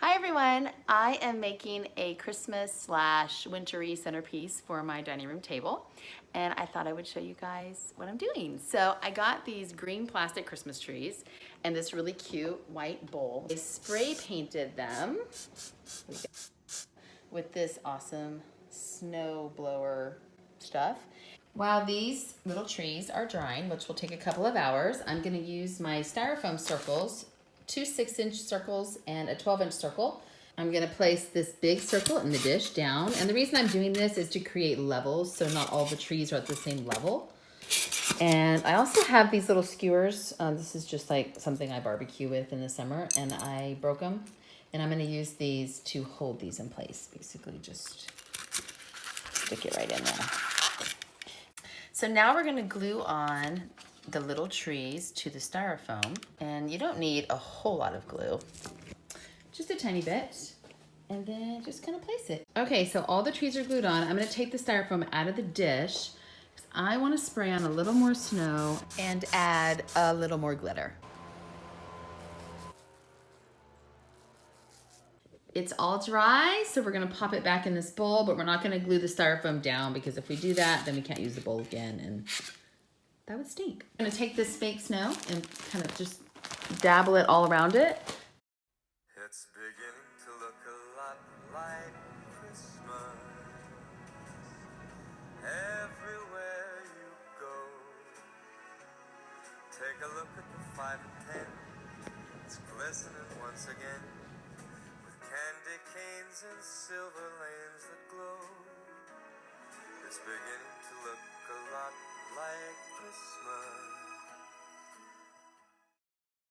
Hi everyone, I am making a Christmas slash wintry centerpiece for my dining room table, and I thought I would show you guys what I'm doing. So I got these green plastic Christmas trees and this really cute white bowl. I spray painted them with this awesome snow blower stuff. While these little trees are drying, which will take a couple of hours, I'm gonna use my styrofoam circles, two 6-inch circles and a 12-inch circle. I'm gonna place this big circle in the dish down. And the reason I'm doing this is to create levels so not all the trees are at the same level. And I also have these little skewers. This is just like something I barbecue with in the summer, and I broke them. And I'm gonna use these to hold these in place. Basically just stick it right in there. So now we're gonna glue on the little trees to the styrofoam, and you don't need a whole lot of glue, just a tiny bit, and then just kind of place it. Okay, so all the trees are glued on. I'm gonna take the styrofoam out of the dish because I wanna spray on a little more snow and add a little more glitter. It's all dry, so we're gonna pop it back in this bowl, but we're not gonna glue the styrofoam down because if we do that, then we can't use the bowl again, and that would stink. I'm gonna take this fake snow and kind of just dabble it all around it. It's beginning to look a lot like Christmas everywhere you go. Take a look at the 5 and 10. It's glistening once again with candy canes and silver lanes that glow. It's beginning to look a lot like Christmas.